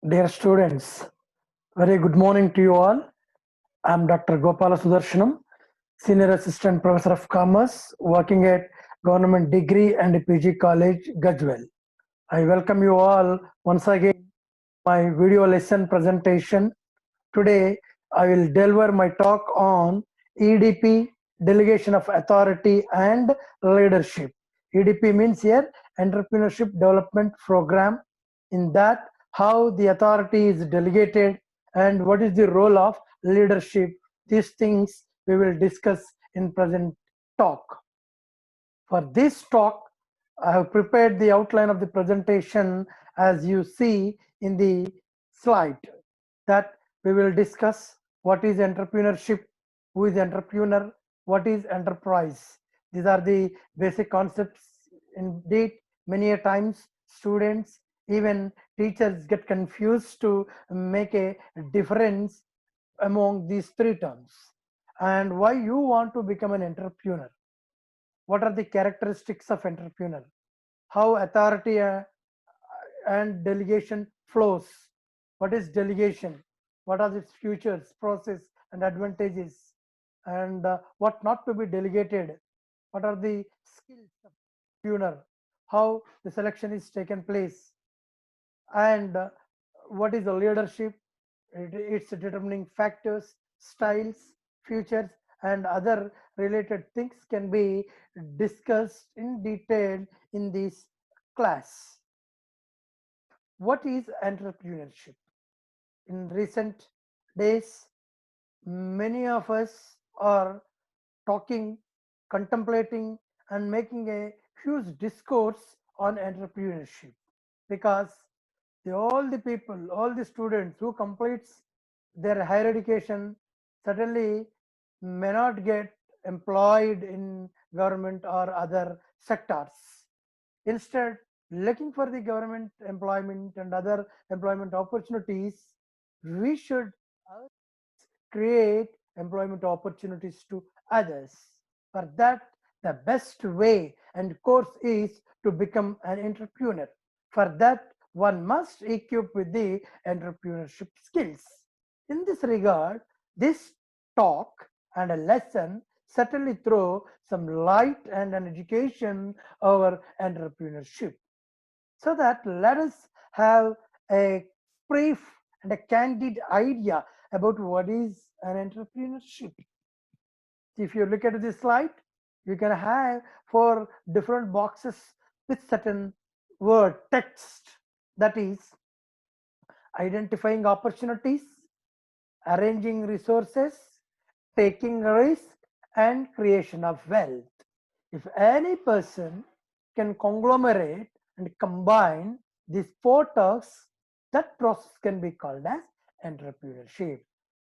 Dear students, very good morning to you all. I am Dr. Gopala Sudarshanam, Senior Assistant Professor of Commerce, working at Government Degree and PG College, Gajwel. I welcome you all once again my video lesson presentation. Today, I will deliver my talk on EDP, Delegation of Authority and Leadership. EDP means here Entrepreneurship Development Program. In that, how the authority is delegated and what is the role of leadership. These things we will discuss in present talk. For this talk, I have prepared the outline of the presentation as you see in the slide, that we will discuss what is entrepreneurship, who is entrepreneur, what is enterprise. These are the basic concepts. Indeed, many a times students, even teachers get confused to make a difference among these three terms. And why you want to become an entrepreneur? What are the characteristics of entrepreneur? How authority and delegation flows? What is delegation? What are its features, process, and advantages? And what not to be delegated? What are the skills of entrepreneur? How the selection is taken place? And what is the leadership? Its determining factors, styles, features, and other related things can be discussed in detail in this class. What is entrepreneurship? In recent days, many of us are talking, contemplating, and making a huge discourse on entrepreneurship, because all the people, all the students who completes their higher education certainly may not get employed in government or other sectors. Instead, looking for the government employment and other employment opportunities, we should create employment opportunities to others. For that, the best way and course is to become an entrepreneur. For that, one must equip with the entrepreneurship skills. In this regard, this talk and a lesson certainly throw some light and an education over entrepreneurship. So that let us have a brief and a candid idea about what is an entrepreneurship. If you look at this slide, you can have 4 different boxes with certain word text, that is identifying opportunities, arranging resources, taking risk, and creation of wealth. If any person can conglomerate and combine these 4 tasks, that process can be called as entrepreneurship.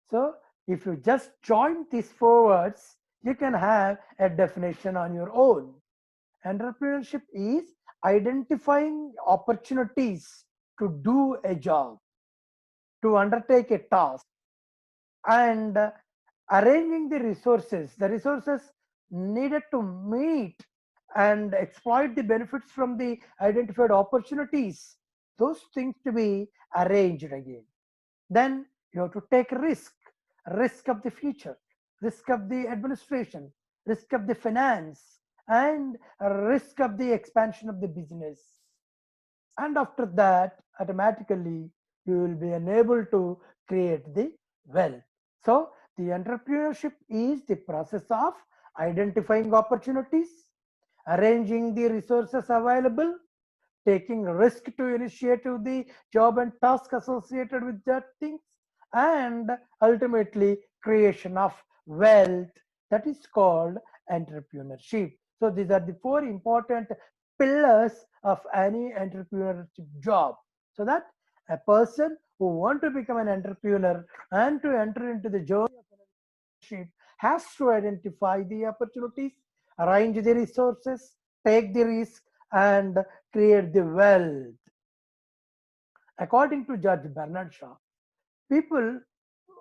So if you just join these 4 words, you can have a definition on your own. Entrepreneurship is identifying opportunities to do a job, to undertake a task, and arranging the resources needed to meet and exploit the benefits from the identified opportunities, those things to be arranged again. Then you have to take risk of the future, risk of the administration, risk of the finance, and risk of the expansion of the business. And after that, automatically you will be enabled to create the wealth. So the entrepreneurship is the process of identifying opportunities, arranging the resources available, taking risk to initiate the job and task associated with that things, and ultimately creation of wealth, that is called entrepreneurship. So these are the 4 important pillars of any entrepreneurship job, so that a person who want to become an entrepreneur and to enter into the journey of entrepreneurship has to identify the opportunities, arrange the resources, take the risk, and create the wealth. According to Judge Bernard Shaw, people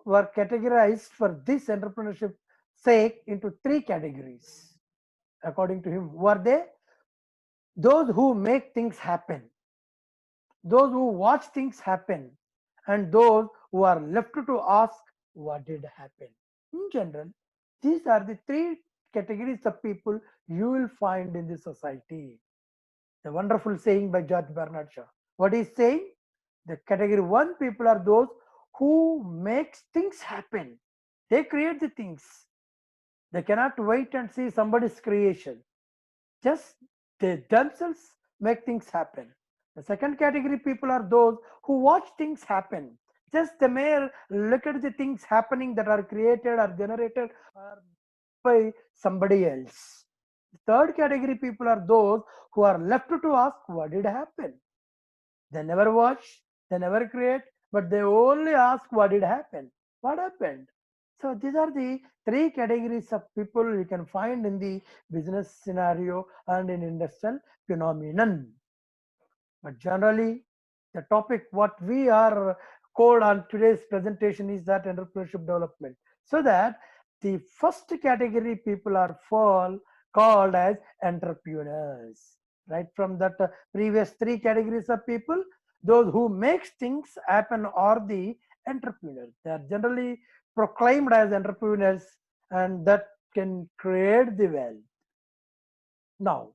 were categorized for this entrepreneurship sake into 3 categories. According to him, were they? Those who make things happen, those who watch things happen, and those who are left to ask what did happen. In general, these are the three categories of people you will find in the society. The wonderful saying by George Bernard Shaw. What is saying? The category one people are those who makes things happen. They create the things. They cannot wait and see somebody's creation. Just they themselves make things happen. The second category people are those who watch things happen. Just they may look at the things happening that are created or generated or by somebody else. The third category people are those who are left to ask what did happen. They never watch, they never create, but they only ask what did happen. What happened? So these are the three categories of people you can find in the business scenario and in industrial phenomenon. But generally, the topic what we are called on today's presentation is that entrepreneurship development. So that the first category people are called as entrepreneurs. Right from that previous three categories of people, those who makes things happen are the entrepreneurs. They are generally proclaimed as entrepreneurs and that can create the wealth. Now,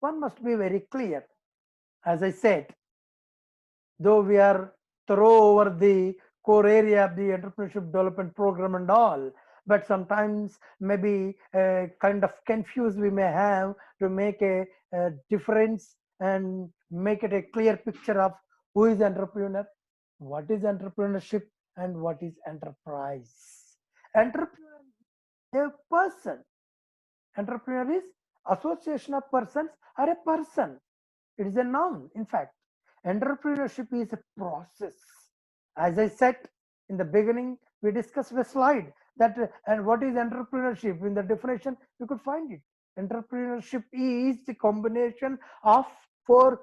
one must be very clear. As I said, though we are thorough over the core area of the entrepreneurship development program and all, but sometimes maybe kind of confused we may have to make a difference and make it a clear picture of who is entrepreneur, what is entrepreneurship, and what is enterprise. Entrepreneur is a person. Entrepreneur is association of persons or a person. It is a noun. In fact, entrepreneurship is a process. As I said in the beginning, we discussed a slide that and what is entrepreneurship? In the definition, you could find it. Entrepreneurship is the combination of four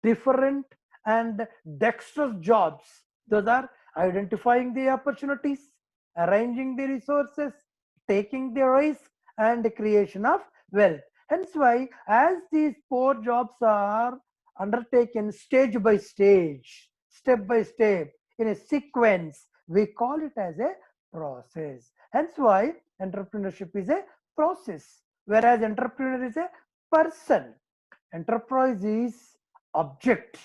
different and dexterous jobs. Those are identifying the opportunities, arranging the resources, taking the risk, and the creation of wealth. Hence why, as these four jobs are undertaken stage by stage, step by step, in a sequence, we call it as a process. Hence why entrepreneurship is a process, whereas entrepreneur is a person. Enterprise is object,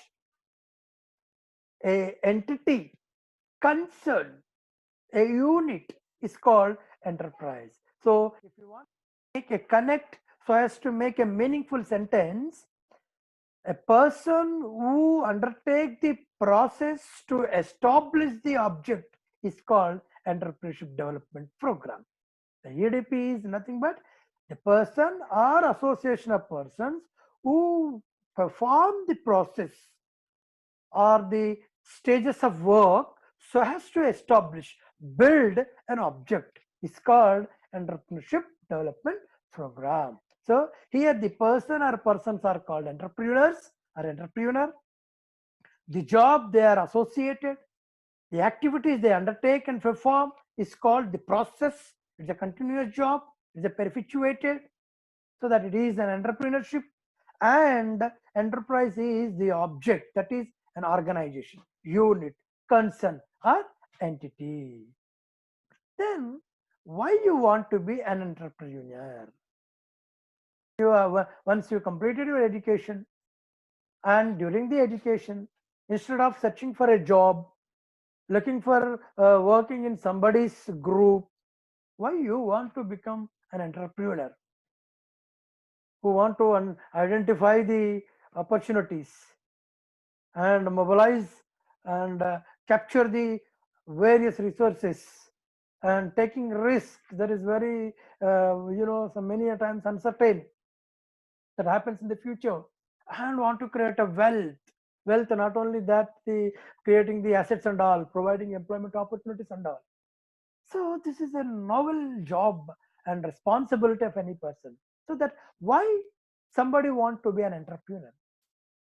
a entity, concern, a unit is called enterprise. So if you want to make a connect so as to make a meaningful sentence, a person who undertake the process to establish the object is called entrepreneurship development program. The EDP is nothing but the person or association of persons who perform the process or the stages of work so as to establish, build an object is called entrepreneurship development program. So here the person or persons are called entrepreneurs or entrepreneur. The job they are associated, the activities they undertake and perform is called the process. It's a continuous job, it's a perpetuated, so that it is an entrepreneurship. And enterprise is the object, that is an organization, unit, concern, or entity. Then why you want to be an entrepreneur? Once you completed your education, and during the education, instead of searching for a job, looking for working in somebody's group, why you want to become an entrepreneur? Who want to identify the opportunities and mobilize and capture the various resources and taking risk that is very so many a times uncertain that happens in the future, and want to create a wealth, not only that, the creating the assets and all, providing employment opportunities and all. So this is a novel job and responsibility of any person. So that why somebody want to be an entrepreneur?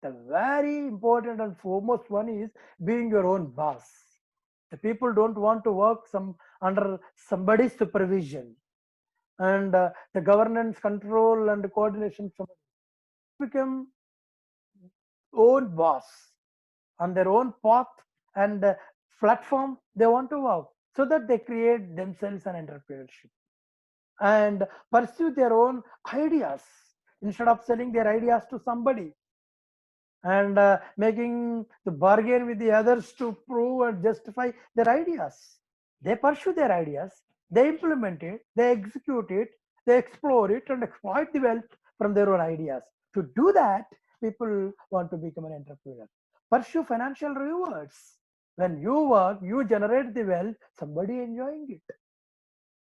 The very important and foremost one is being your own boss. The people don't want to work under somebody's supervision and the governance, control, and coordination. Somebody become own boss on their own path and platform they want to work, so that they create themselves an entrepreneurship and pursue their own ideas instead of selling their ideas to somebody and making the bargain with the others to prove and justify their ideas. They pursue their ideas, they implement it, they execute it, they explore it and exploit the wealth from their own ideas. To do that, people want to become an entrepreneur. Pursue financial rewards. When you work, you generate the wealth, somebody enjoying it.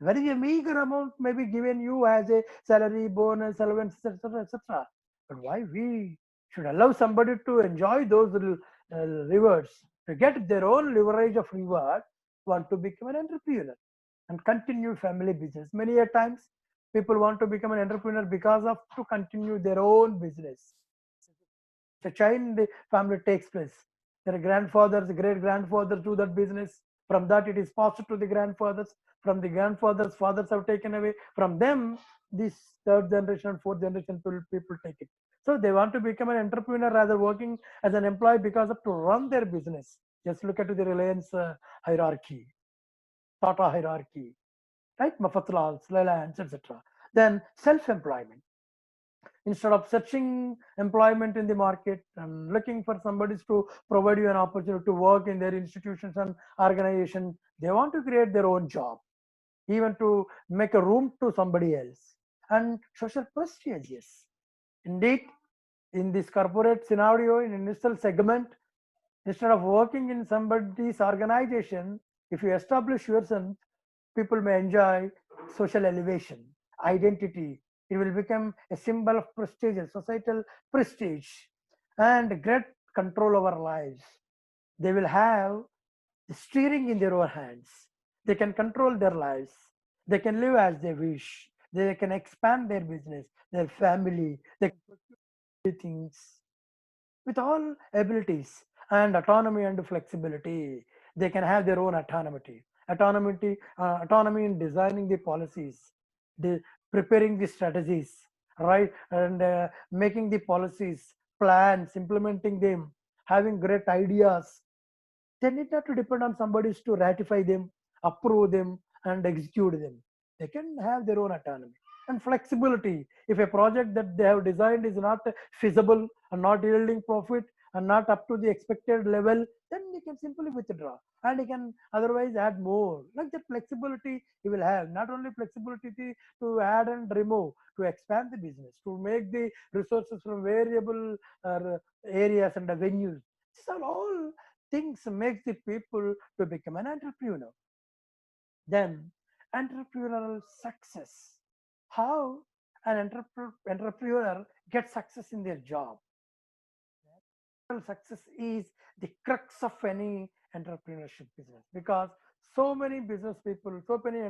Very a meager amount may be given you as a salary, bonus, allowance, etc., etc. But why we should allow somebody to enjoy those rewards, to get their own leverage of reward, want to become an entrepreneur and continue family business. Many a times, people want to become an entrepreneur because of to continue their own business. The child in the family takes place. Their grandfathers, great grandfathers do that business. From that, it is passed to the grandfathers. From the grandfathers, fathers have taken away. From them, this third generation, fourth generation people take it. So they want to become an entrepreneur rather working as an employee because of to run their business. Just look at the Reliance hierarchy, Tata hierarchy, right? Mafatlals, Reliance, etc. Then self-employment. Instead of searching employment in the market and looking for somebody to provide you an opportunity to work in their institutions and organization, they want to create their own job, even to make a room to somebody else. And social prestige, yes. Indeed, in this corporate scenario, in initial segment, instead of working in somebody's organization, if you establish yourself, people may enjoy social elevation, identity. It will become a symbol of prestige, societal prestige, and great control over lives. They will have the steering in their own hands. They can control their lives. They can live as they wish. They can expand their business, their family. They can do things with all abilities and autonomy and flexibility. They can have their own autonomy in designing the policies, the preparing the strategies, right, and making the policies, plans, implementing them, having great ideas. They need not to depend on somebody to ratify them, approve them, and execute them. They can have their own autonomy and flexibility. If a project that they have designed is not feasible and not yielding profit and not up to the expected level, then they can simply withdraw and they can otherwise add more. Like that flexibility you will have, not only flexibility to add and remove, to expand the business, to make the resources from variable areas and the venues. These are all things make the people to become an entrepreneur. Then entrepreneurial success. How an entrepreneur gets success in their job. Success is the crux of any entrepreneurship business, because so many business people, so many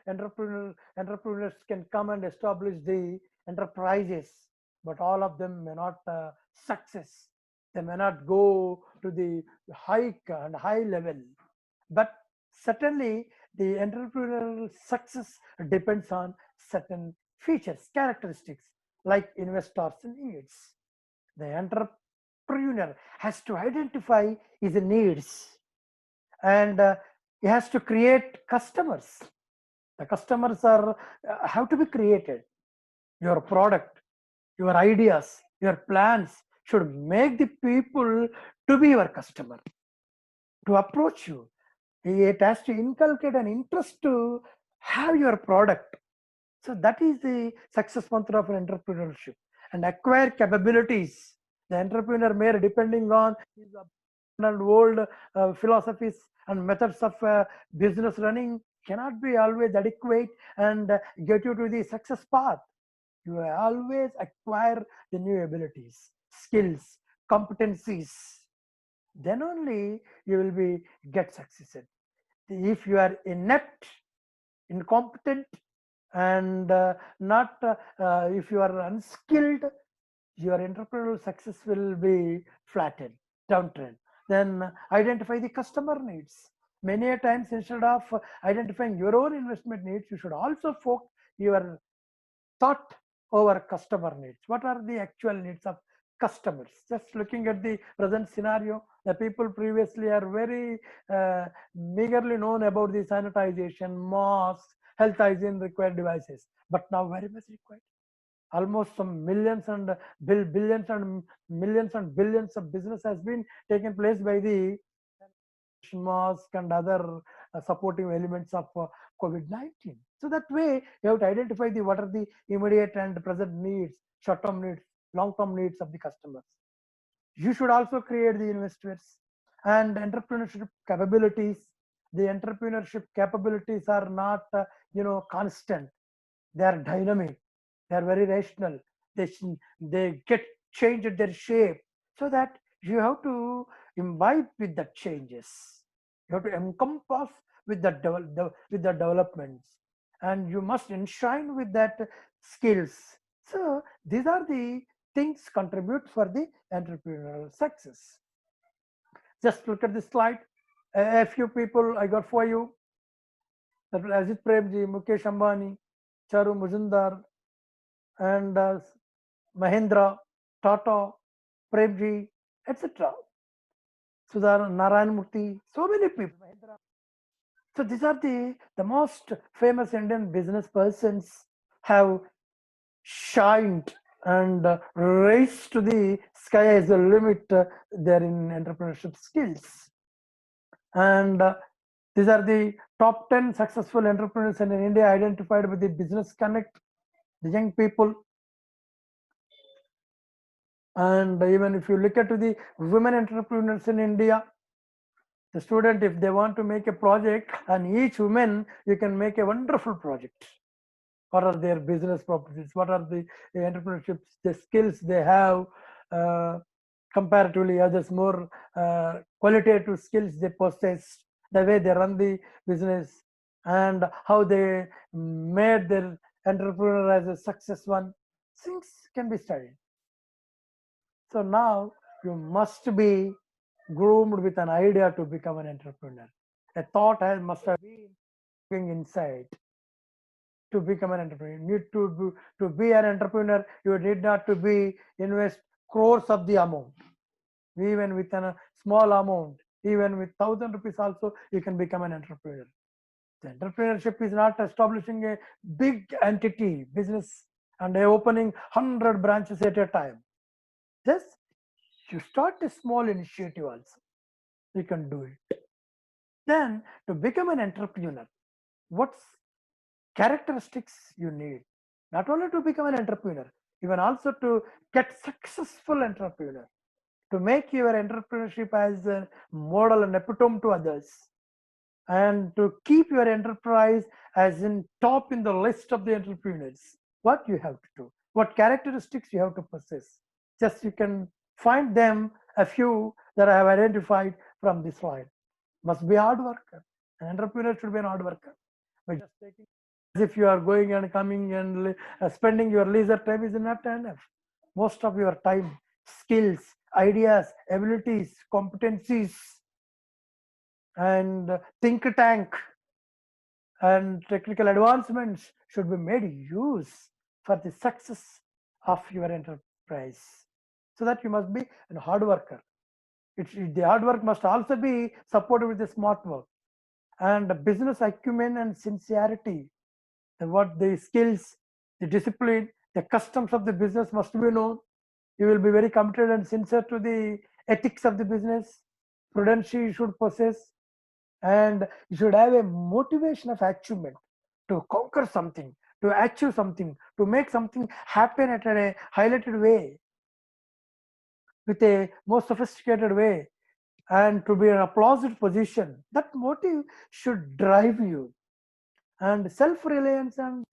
entrepreneurs can come and establish the enterprises, but all of them may not success. They may not go to the high level. But certainly, the entrepreneurial success depends on certain features, characteristics like investors' needs. The entrepreneur has to identify his needs, and he has to create customers. The customers are have to be created. Your product, your ideas, your plans should make the people to be your customer, to approach you. It has to inculcate an interest to have your product. So that is the success mantra of entrepreneurship. And acquire capabilities. The entrepreneur may, depending on his and old philosophies and methods of business running, cannot be always adequate and get you to the success path. You always acquire the new abilities, skills, competencies. Then only you will be get success. If you are inept, incompetent, and not if you are unskilled, your entrepreneurial success will be flattened, downtrend. Then identify the customer needs. Many a times, instead of identifying your own investment needs, you should also focus your thought over customer needs. What are the actual needs of customers. Just looking at the present scenario, the people previously are very meagerly known about the sanitization, masks, health hygiene required devices, but now very much required. Almost some millions and billions and millions and billions of business has been taken place by the mask and other supportive elements of COVID-19. So that way you have to identify the what are the immediate and present needs, short-term needs, long-term needs of the customers. You should also create the investors and entrepreneurship capabilities. The entrepreneurship capabilities are not constant. They are dynamic. They are very rational. They get changed their shape, so that you have to imbibe with the changes. You have to encompass with with the developments, and you must enshrine with that skills. So these are the things contribute for the entrepreneurial success. Just look at this slide. A few people I got for you. Ajit Premji, Mukesh Ambani, Charu Majumdar, and Mahindra, Tata, Premji, etc. Sudhar Narayan Murthy, so many people. So these are the most famous Indian business persons have shined and raised to the sky as a limit their in entrepreneurship skills. And these are the top 10 successful entrepreneurs in India identified with the Business Connect, the young people. And even if you look at the women entrepreneurs in India, the student, if they want to make a project, and each woman, you can make a wonderful project. What are their business properties? What are the entrepreneurship, the skills they have, comparatively others, more qualitative skills they possess, the way they run the business, and how they made their entrepreneur as a success one. Things can be studied. So now you must be groomed with an idea to become an entrepreneur. A thought must have been inside to become an entrepreneur. You need to be an entrepreneur. You need not to be invest crores of the amount. Even with a small amount, even with 1,000 rupees also, you can become an entrepreneur. The entrepreneurship is not establishing a big entity business and opening 100 branches at a time. Just you start a small initiative also. You can do it. Then to become an entrepreneur, what's characteristics you need? Not only to become an entrepreneur, even also to get successful entrepreneur, to make your entrepreneurship as a model and epitome to others, and to keep your enterprise as in top in the list of the entrepreneurs. What you have to do, what characteristics you have to possess. Just you can find them, a few that I have identified from this slide. Must be a hard worker. An entrepreneur should be an hard worker. But just taking as if you are going and coming and spending your leisure time is not enough. Most of your time, skills, ideas, abilities, competencies, and think tank and technical advancements should be made use for the success of your enterprise. So that you must be a hard worker. The hard work must also be supported with the smart work and business acumen and sincerity. And what the skills, the discipline, the customs of the business must be known. You will be very committed and sincere to the ethics of the business. Prudence you should possess, and you should have a motivation of achievement to conquer something, to achieve something, to make something happen at a highlighted way, with a more sophisticated way, and to be in an applauded position. That motive should drive you. And self-reliance, and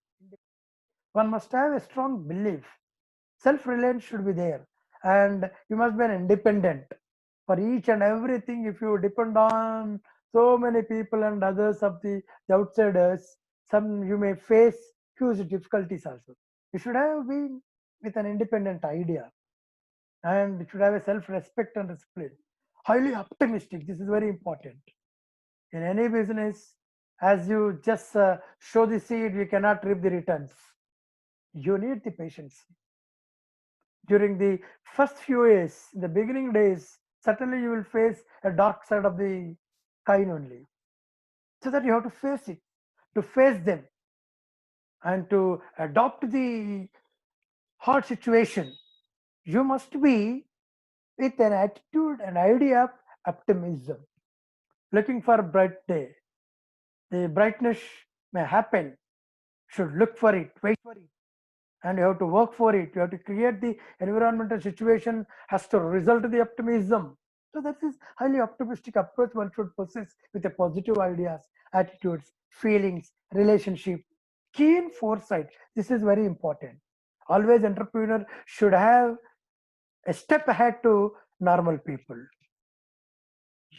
one must have a strong belief. Self-reliance should be there, and you must be an independent for each and everything. If you depend on so many people and others of the outsiders, some you may face huge difficulties also. You should have been with an independent idea, and you should have a self-respect and discipline. Highly optimistic. This is very important in any business. As you just show the seed, you cannot reap the returns. You need the patience. during the first few years, in the beginning days, certainly you will face a dark side of the coin only. So that you have to face it, to face them, and to adopt the hard situation. You must be with an attitude and idea of optimism, looking for a bright day. The brightness may happen, should look for it, wait for it, and you have to work for it. You have to create the environmental situation has to result in the optimism. So that is highly optimistic approach one should possess with a positive ideas, attitudes, feelings, relationship, keen foresight. This is very important. Always entrepreneur should have a step ahead to normal people.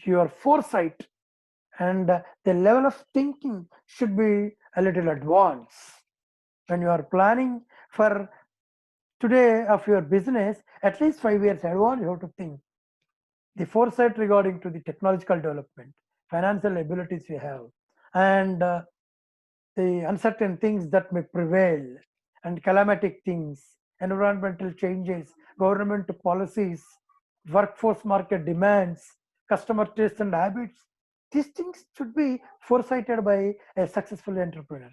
Your foresight and the level of thinking should be a little advanced. When you are planning for today of your business, at least 5 years advance, you have to think. The foresight regarding to the technological development, financial abilities you have, and the uncertain things that may prevail, and climatic things, environmental changes, government policies, workforce market demands, customer tastes and habits. These things should be foresighted by a successful entrepreneur.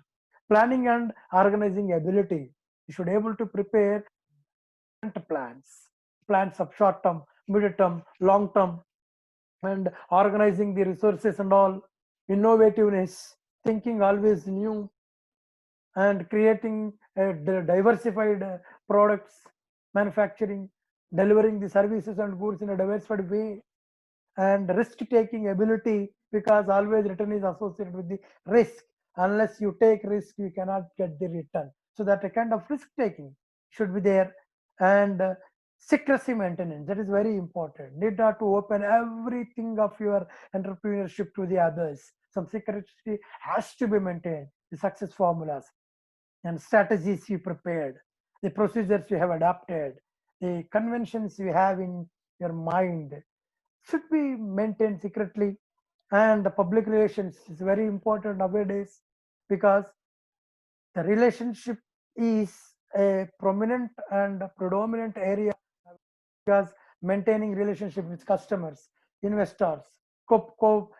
Planning and organizing ability. You should able to prepare plans, plans of short term, mid term, long term, and organizing the resources and all, innovativeness, thinking always new, and creating diversified products, manufacturing, delivering the services and goods in a diversified way, and risk taking ability, because always return is associated with the risk. Unless you take risk, you cannot get the return. So that a kind of risk taking should be there. And secrecy maintenance, that is very important. Need not to open everything of your entrepreneurship to the others. Some secrecy has to be maintained. The success formulas and strategies you prepared, the procedures you have adopted, the conventions you have in your mind should be maintained secretly. And the public relations is very important nowadays, because the relationship is a prominent and predominant area, because maintaining relationship with customers, investors,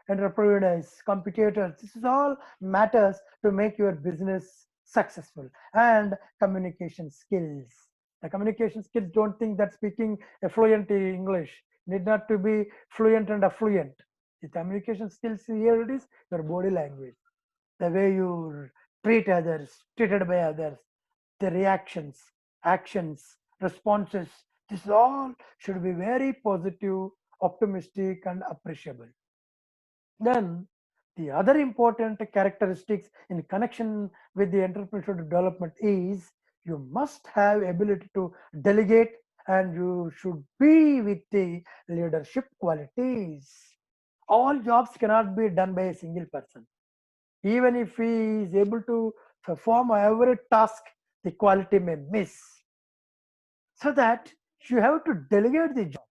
entrepreneurs, competitors, this is all matters to make your business successful. And communication skills. The communication skills, don't think that speaking a fluent English need not to be fluent and affluent. The communication skills here it is your body language, the way you treat others, treated by others, the reactions, actions, responses. This all should be very positive, optimistic, and appreciable. Then the other important characteristics in connection with the entrepreneurship development is you must have ability to delegate, and you should be with the leadership qualities. All jobs cannot be done by a single person. Even if he is able to perform every task, the quality may miss. So that you have to delegate the job.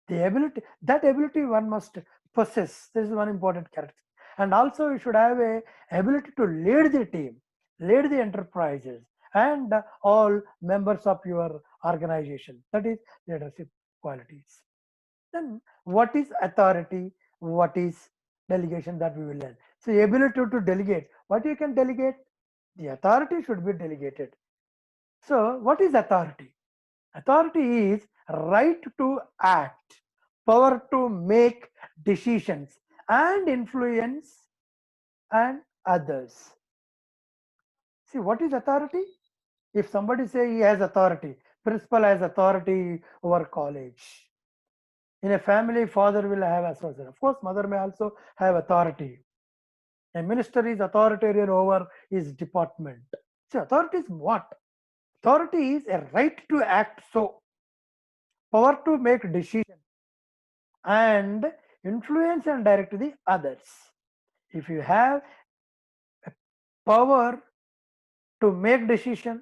The ability, that ability one must possess. This is one important character. And also you should have a ability to lead the team, lead the enterprises, and all members of your organization. That is leadership qualities. Then what is authority? What is delegation, that we will learn. So ability to delegate. What you can delegate? The authority should be delegated. So what is authority? Authority is right to act, power to make decisions, and influence and others. See, what is authority? If somebody say he has authority, principal has authority over college. In a family, father will have authority. Of course, mother may also have authority. A minister is authoritarian over his department. See, authority is what? Authority is a right to act, so power to make decisions, and influence and direct the others. If you have power to make decision,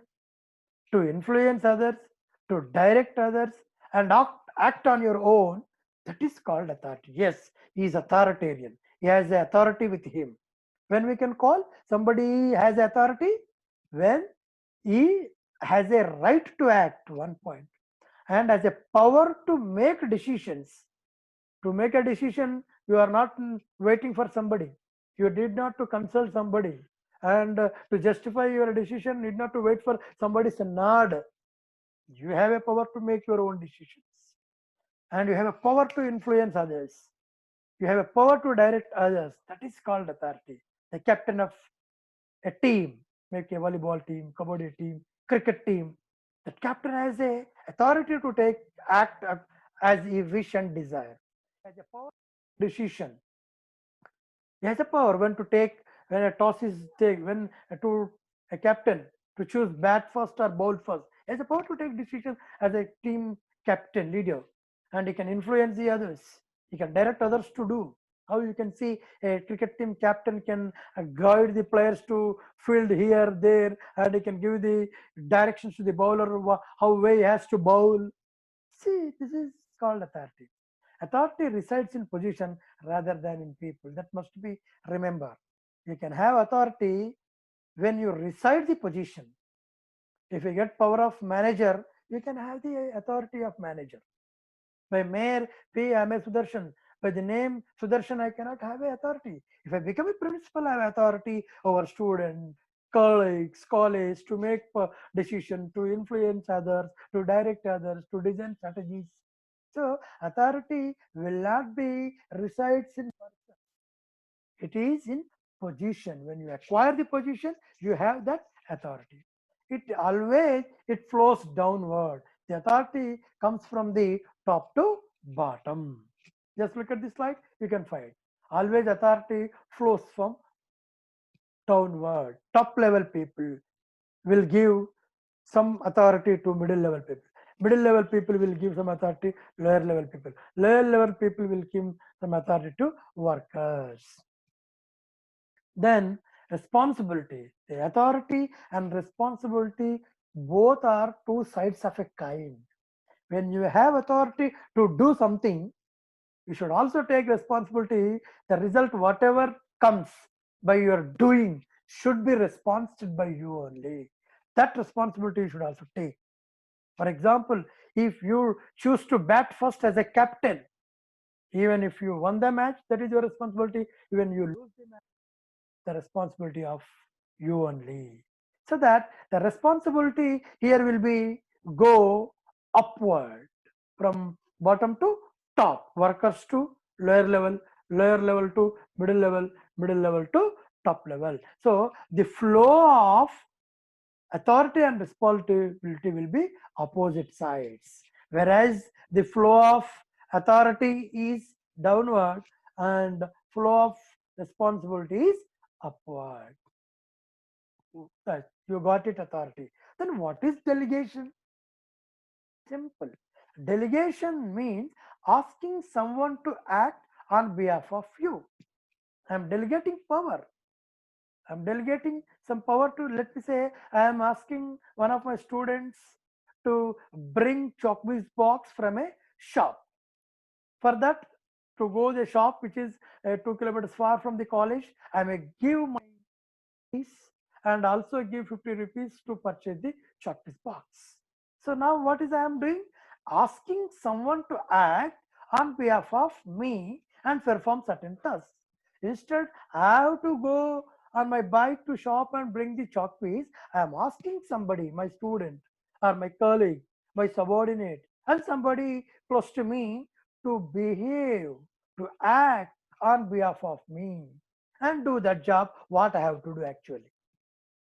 to influence others, to direct others, and act on your own, that is called authority. Yes, he is authoritarian. He has the authority with him. When we can call somebody has authority? When he has a right to act, one point, and has a power to make decisions. To make a decision, you are not waiting for somebody. You did not to consult somebody, and to justify your decision, need not to wait for somebody's nod. You have a power to make your own decisions, and you have a power to influence others. You have a power to direct others. That is called authority. The captain of a team, make a volleyball team, kabaddi team, cricket team. The captain has a authority to take act as he wish and desire. Has a power decision. He has a power when a toss is take when to a captain to choose bat first or bowl first. He has a power to take decision as a team captain leader, and he can influence the others. He can direct others to do. How you can see a cricket team captain can guide the players to field here, there, and he can give the directions to the bowler how way he has to bowl. See, this is called authority. Authority resides in position rather than in people. That must be remember. You can have authority when you reside the position. If you get power of manager, you can have the authority of manager. By Mayor P. I am a Sudarshan. By the name Sudarshan, I cannot have a authority. If I become a principal, I have authority over student, colleagues, college to make decision, to influence others, to direct others, to design strategies. So authority will not be resides in person. It is in position. When you acquire the position, you have that authority. It flows downward. The authority comes from the top to bottom. Just look at the slide, you can find. Always authority flows from downward. Top level people will give some authority to middle level people. Middle level people will give some authority to lower level people. Lower level people will give some authority to workers. Then responsibility. The authority and responsibility both are two sides of a coin. When you have authority to do something, you should also take responsibility. The result, whatever comes by your doing, should be responsible by you only. That responsibility you should also take. For example, if you choose to bat first as a captain, even if you won the match, that is your responsibility. Even you lose the match, the responsibility of you only. So that the responsibility here will be go upward from bottom to top, workers to lower level to middle level to top level. So the flow of authority and responsibility will be opposite sides, whereas the flow of authority is downward and flow of responsibility is upward. You got it, authority. Then what is delegation? Simple. Delegation means asking someone to act on behalf of you. I'm delegating power. I'm delegating some power to, let me say, I am asking one of my students to bring Chokbi's box from a shop. For that, to go the shop, which is 2 kilometers far from the college, I may give my fees and also give 50 rupees to purchase the Chokbi's box. So now what is I am doing? Asking someone to act on behalf of me and perform certain tasks. Instead, I have to go on my bike to shop and bring the chalk piece. I am asking somebody, my student or my colleague, my subordinate, and somebody close to me to behave, to act on behalf of me and do that job what I have to do actually.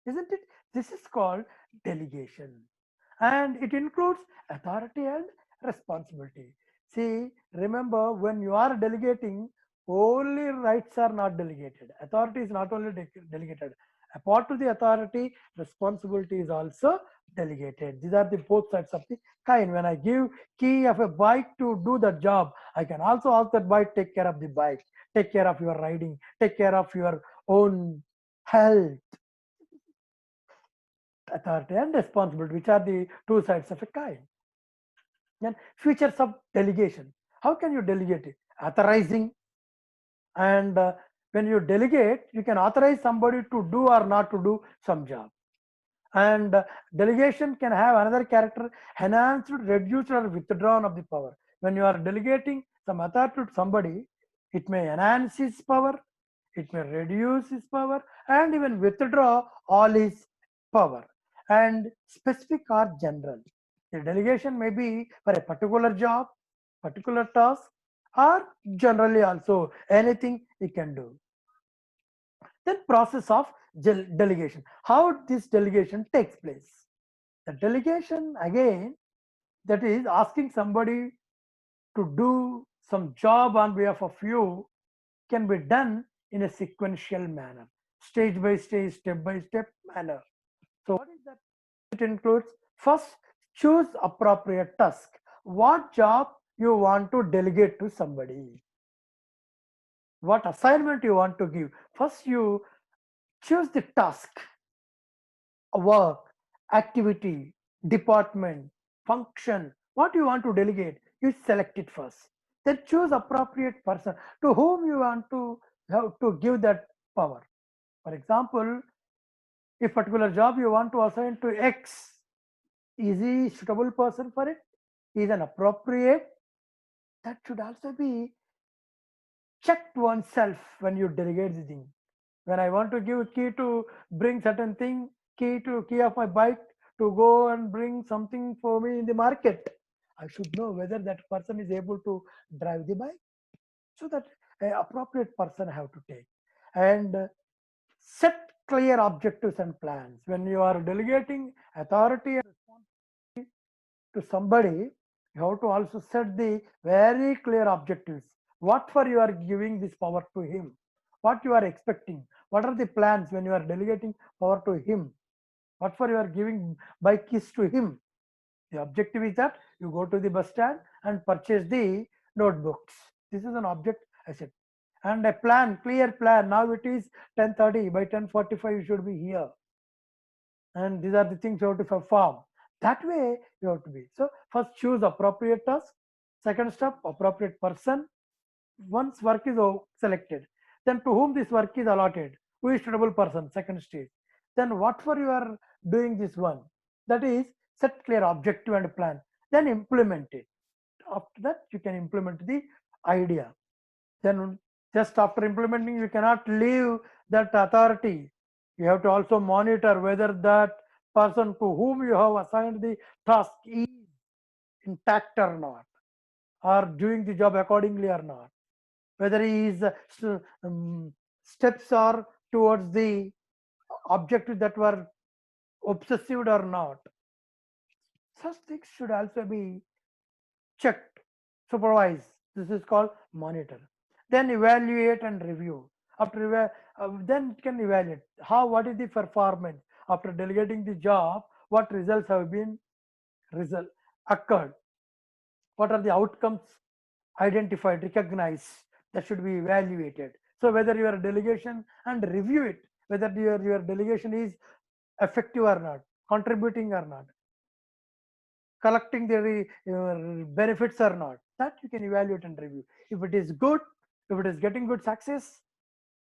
Isn't it? This is called delegation. And it includes authority and responsibility. See, remember when you are delegating, only rights are not delegated. Authority is not only delegated. Apart to the authority, responsibility is also delegated. These are the both sides of the coin. When I give key of a bike to do the job, I can also ask that bike, take care of the bike, take care of your riding, take care of your own health. Authority and responsibility, which are the two sides of a coin. Then features of delegation. How can you delegate it? Authorizing, and when you delegate, you can authorize somebody to do or not to do some job. And delegation can have another character: enhanced, reduced, or withdrawn of the power. When you are delegating some authority to somebody, it may enhance his power, it may reduce his power, and even withdraw all his power. And specific or general. The delegation may be for a particular job, particular task, or generally also anything he can do. Then process of delegation. How this delegation takes place? The delegation, again, that is asking somebody to do some job on behalf of you, can be done in a sequential manner, stage by stage, step by step manner. So what is that? It includes: first, choose appropriate task. What job you want to delegate to somebody? What assignment you want to give? First, you choose the task, work, activity, department, function, what you want to delegate. You select it first. Then choose appropriate person to whom you want to have to give that power. For example, if particular job you want to assign to X, is he suitable person for it? Is an appropriate? That should also be checked oneself when you delegate the thing. When I want to give key to bring certain thing, key of my bike to go and bring something for me in the market, I should know whether that person is able to drive the bike. So that appropriate person I have to take. And set clear objectives and plans. When you are delegating authority and responsibility to somebody, you have to also set the very clear objectives. What for you are giving this power to him? What you are expecting? What are the plans when you are delegating power to him? What for you are giving bike keys to him? The objective is that you go to the bus stand and purchase the notebooks. This is an object I said. And a plan, clear plan. Now it is 10:30. By 10:45 you should be here. And these are the things you have to perform. That way you have to be. So first choose appropriate task. Second step, appropriate person. Once work is selected, then to whom this work is allotted, who is suitable person, second stage. Then what for you are doing this one, that is set clear objective and plan, then implement it. After that you can implement the idea. Then just after implementing you cannot leave that authority. You have to also monitor whether that person to whom you have assigned the task is intact or not, or doing the job accordingly or not, whether he is steps are towards the objective that were obsessive or not. Such things should also be checked, supervised. This is called monitor. Then evaluate and review. After then it can evaluate how, what is the performance after delegating the job, what results have been result occurred, what are the outcomes identified, recognized, that should be evaluated. So whether your delegation, and review it, whether your delegation is effective or not, contributing or not, collecting the benefits or not, that you can evaluate and review. If it is good, if it is getting good success,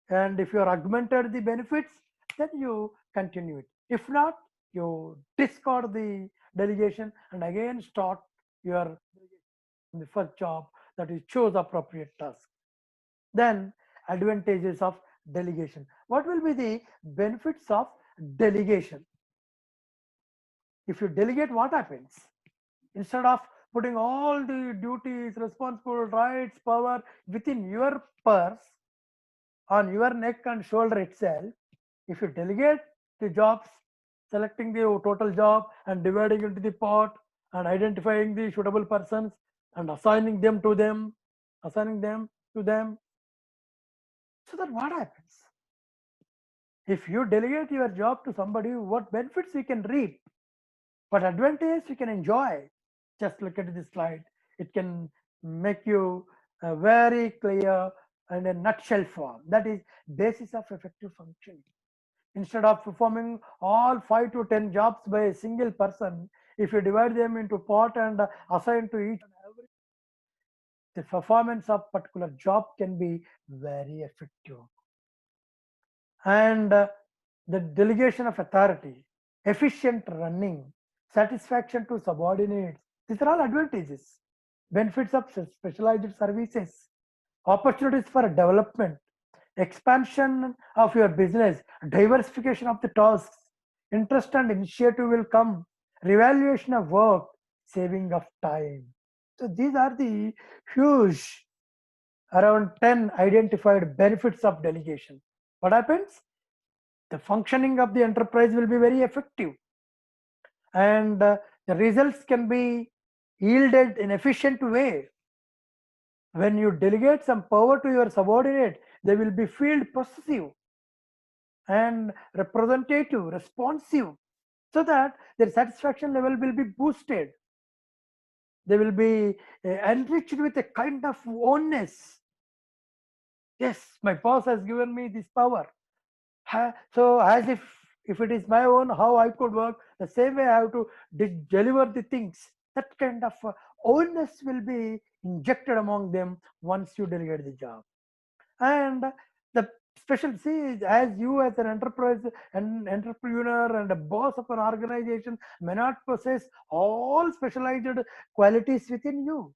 and if you are augmented the benefits, then you continue it. If not, you discard the delegation and again start your the first job, that is choose appropriate task. Then advantages of delegation. What will be the benefits of delegation? If you delegate, what happens? Instead of putting all the duties, responsible rights, power within your purse, on your neck and shoulder itself, if you delegate the jobs, selecting the total job and dividing into the pot and identifying the suitable persons and assigning them to them, so that what happens? If you delegate your job to somebody, what benefits you can reap, what advantage you can enjoy. Just look at this slide. It can make you very clear and a nutshell form. That is basis of effective functioning. Instead of performing all 5 to 10 jobs by a single person, if you divide them into pot and assign to each and every, the performance of particular job can be very effective. And the delegation of authority. efficient running, satisfaction to subordinates. These are all advantages. Benefits of specialized services, opportunities for development, expansion of your business, diversification of the tasks, interest and initiative will come, revaluation of work, saving of time. So these are the huge, around 10 identified benefits of delegation. What happens? The functioning of the enterprise will be very effective, and the results can be yielded in efficient way. When you delegate some power to your subordinate, they will be field possessive and representative, responsive, so that their satisfaction level will be boosted. They will be enriched with a kind of oneness. Yes, my boss has given me this power. So as if it is my own, how I could work, the same way I have to deliver the things. That kind of oneness will be injected among them once you delegate the job. And the special, see, as you as an enterprise, an entrepreneur and a boss of an organization may not possess all specialized qualities within you.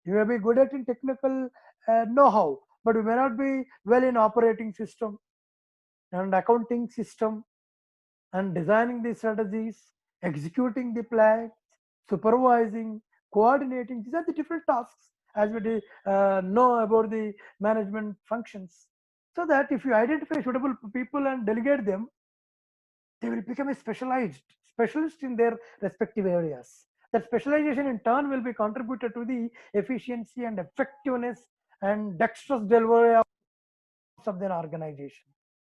You may be good at in technical know-how, but you may not be well in operating system and accounting system and designing the strategies, executing the plans, supervising, coordinating. These are the different tasks as we know about the management functions. So that if you identify suitable people and delegate them, they will become a specialist in their respective areas. That specialization in turn will be contributed to the efficiency and effectiveness and dexterous delivery of the organization.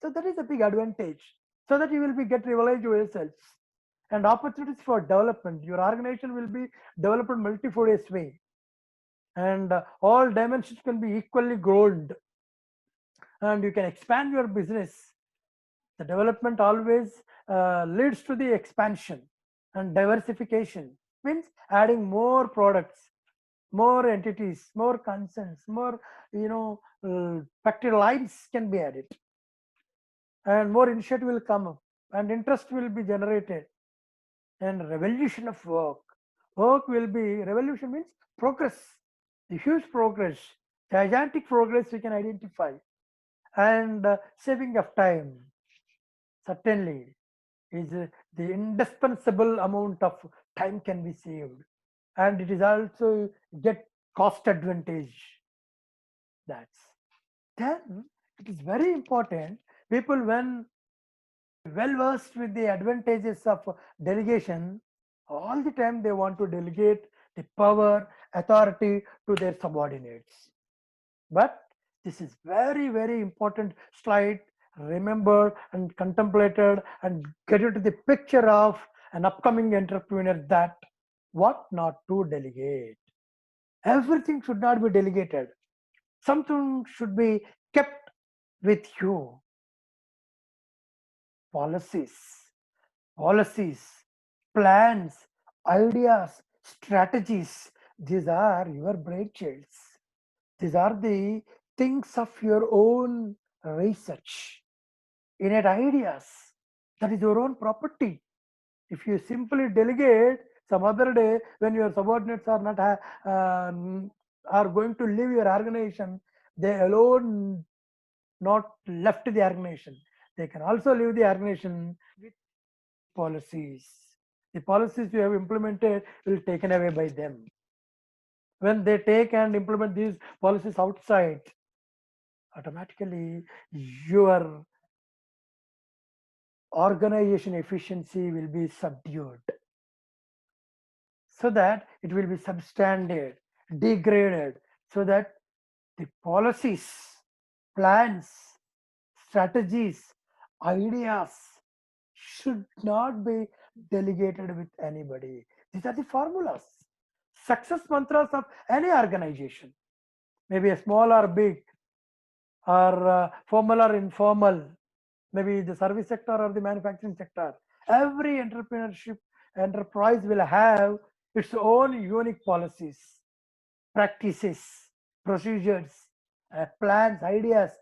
So that is a big advantage. So that you will be get realized yourselves and opportunities for development. Your organization will be developed in multifarious way, and all dimensions can be equally grown, and you can expand your business. The development always leads to the expansion, and diversification means adding more products, more entities, more concerns, more factory lines can be added, and more initiative will come up, and interest will be generated, and revolution of work. Work will be, revolution means progress, the huge progress, gigantic progress we can identify, and saving of time certainly is the indispensable amount of time can be saved, and it is also get cost advantage. That's then it is very important. People when well versed with the advantages of delegation, all the time they want to delegate the power, authority to their subordinates. But this is very, very important slide. Remember and contemplated and get into the picture of an upcoming entrepreneur that what not to delegate. Everything should not be delegated. Something should be kept with you. Policies, plans, ideas, strategies. These are your brainchilds. These are the things of your own research, innate ideas. That is your own property. If you simply delegate, some other day when your subordinates are not are going to leave your organization, they alone not left the organization. They can also leave the organization with policies. The policies you have implemented will be taken away by them. When they take and implement these policies outside, automatically your organization efficiency will be subdued, so that it will be substandard, degraded, so that the policies, plans, strategies, ideas should not be delegated with anybody. These are the formulas, success mantras of any organization, maybe a small or big, or formal or informal, maybe the service sector or the manufacturing sector. Every entrepreneurship enterprise will have its own unique policies, practices, procedures, plans, ideas.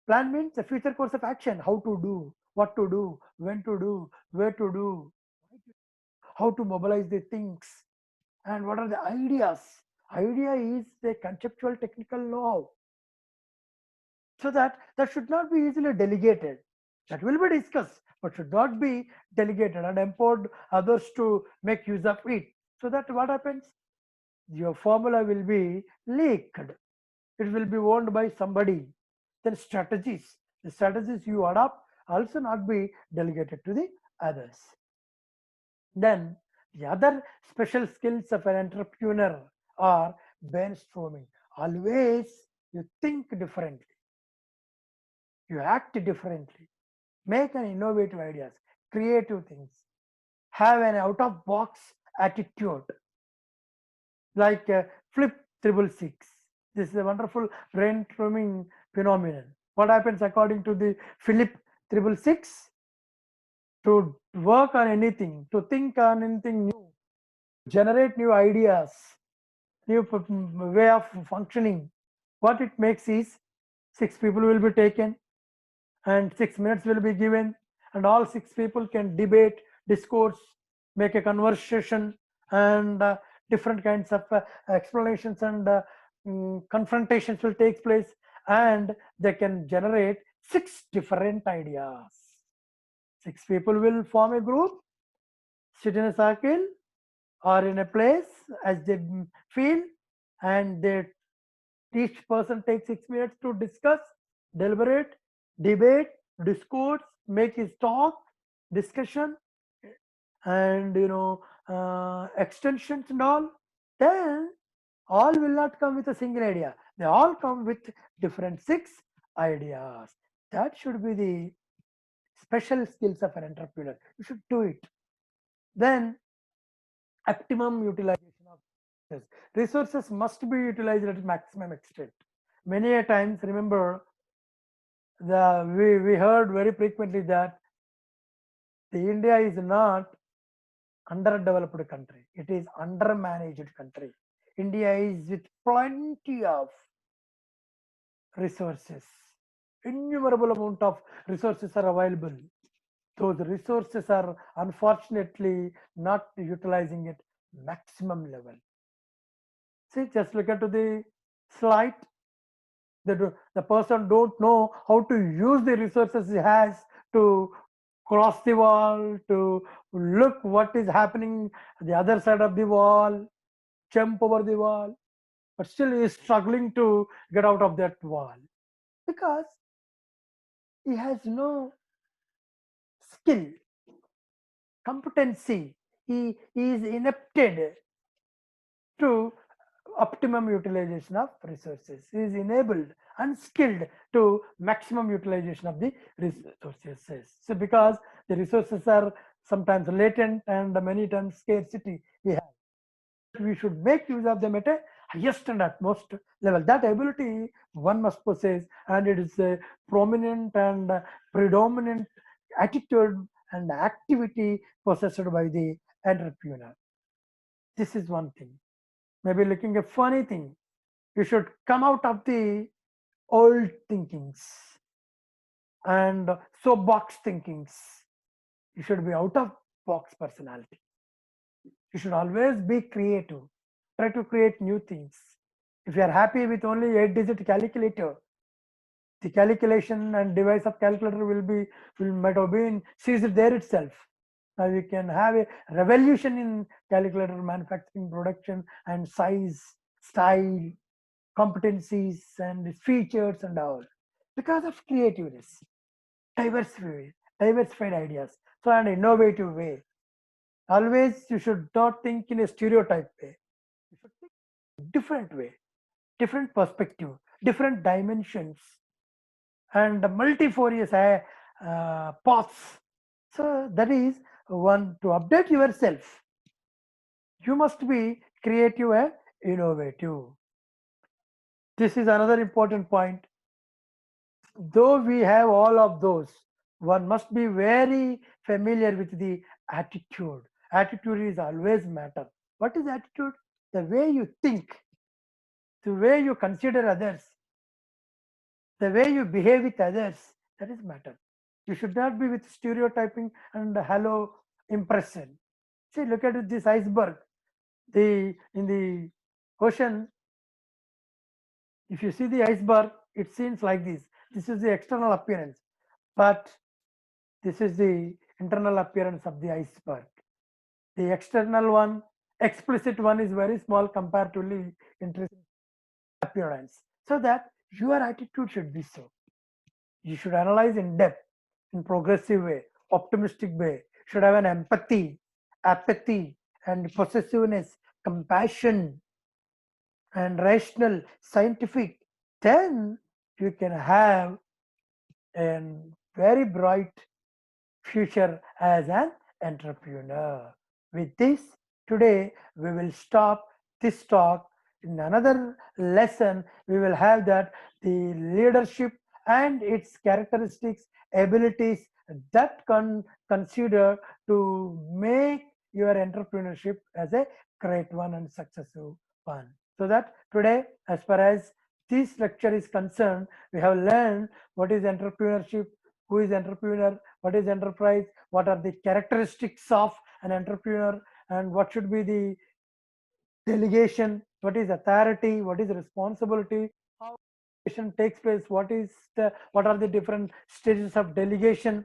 Plan means a future course of action, how to do, what to do, when to do, where to do, how to mobilize the things, and what are the ideas. Idea is the conceptual technical know-how. So that should not be easily delegated. That will be discussed, but should not be delegated and empowered others to make use of it. So that what happens? Your formula will be leaked. It will be owned by somebody. Then strategies. The strategies you adopt also not be delegated to the others. Then the other special skills of an entrepreneur are brainstorming. Always you think differently, you act differently, make an innovative ideas, creative things, have an out of box attitude, like flip triple six. This is a wonderful brainstorming phenomenon. What happens according to the Philip triple six? To work on anything, to think on anything new, generate new ideas, new way of functioning. What it makes is 6 people will be taken and 6 minutes will be given, and all 6 people can debate, discourse, make a conversation, and different kinds of explanations and confrontations will take place, and they can generate 6 different ideas. 6 people will form a group, sit in a circle or in a place as they feel, and they each person takes 6 minutes to discuss, deliberate, debate, discourse, make his talk, discussion, and extensions and all. Then all will not come with a single idea. They all come with different 6 ideas. That should be the special skills of an entrepreneur. You should do it. Then optimum utilization of resources. Resources must be utilized at maximum extent. Many a times, remember, we heard very frequently that the India is not underdeveloped country. It is undermanaged country. India is with plenty of resources. Innumerable amount of resources are available. Those resources are unfortunately not utilizing at maximum level. See, just look at the slide. The person don't know how to use the resources he has to cross the wall, to look what is happening the other side of the wall, jump over the wall, but still he is struggling to get out of that wall because he has no skill, competency. He is inepted to optimum utilization of resources. He is enabled, unskilled to maximum utilization of the resources. So because the resources are sometimes latent and many times scarcity we should make use of them at a highest and utmost level. That ability one must possess, and it is a prominent and predominant attitude and activity possessed by the entrepreneur. This is one thing. Maybe looking a funny thing. You should come out of the old thinkings and soapbox thinkings. You should be out of box personality. You should always be creative. Try to create new things. If you are happy with only 8-digit calculator, the calculation and device of calculator will might have been seized there itself. Now we can have a revolution in calculator manufacturing, production, and size, style, competencies, and features and all because of creativeness, diversified ideas, so an innovative way. Always you should not think in a stereotype way. You should think different way, different perspective, different dimensions, and multifarious paths. So that is one to update yourself. You must be creative and innovative. This is another important point. Though we have all of those, one must be very familiar with the attitude. Attitude is always matter. What is attitude? The way you think, the way you consider others, the way you behave with others, that is matter. You should not be with stereotyping and halo impression. See, look at this iceberg. In the ocean, if you see the iceberg, it seems like this. This is the external appearance, but this is the internal appearance of the iceberg. The external one, explicit one, is very small comparatively interesting appearance. So that your attitude should be so. You should analyze in depth, in progressive way, optimistic way. Should have an empathy, apathy, and possessiveness, compassion, and rational, scientific. Then you can have a very bright future as an entrepreneur. With this, today we will stop this talk. In another lesson, we will have that the leadership and its characteristics, abilities that can consider to make your entrepreneurship as a great one and successful one. So that today, as far as this lecture is concerned, we have learned what is entrepreneurship, who is entrepreneur, what is enterprise, what are the characteristics of an entrepreneur, and what should be the delegation, what is authority, what is responsibility, how delegation takes place, what are the different stages of delegation,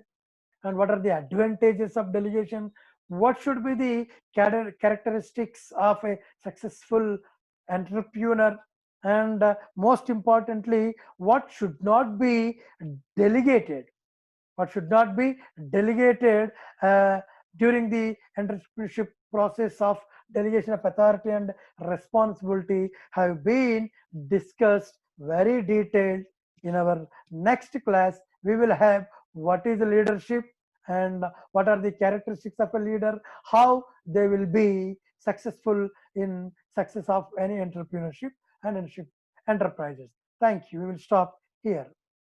and what are the advantages of delegation, what should be the characteristics of a successful entrepreneur, and most importantly, what should not be delegated, what should not be delegated during the entrepreneurship process of delegation of authority and responsibility have been discussed very detailed. In our next class, we will have what is leadership and what are the characteristics of a leader, how they will be successful in success of any entrepreneurship and enterprises. Thank you. We will stop here.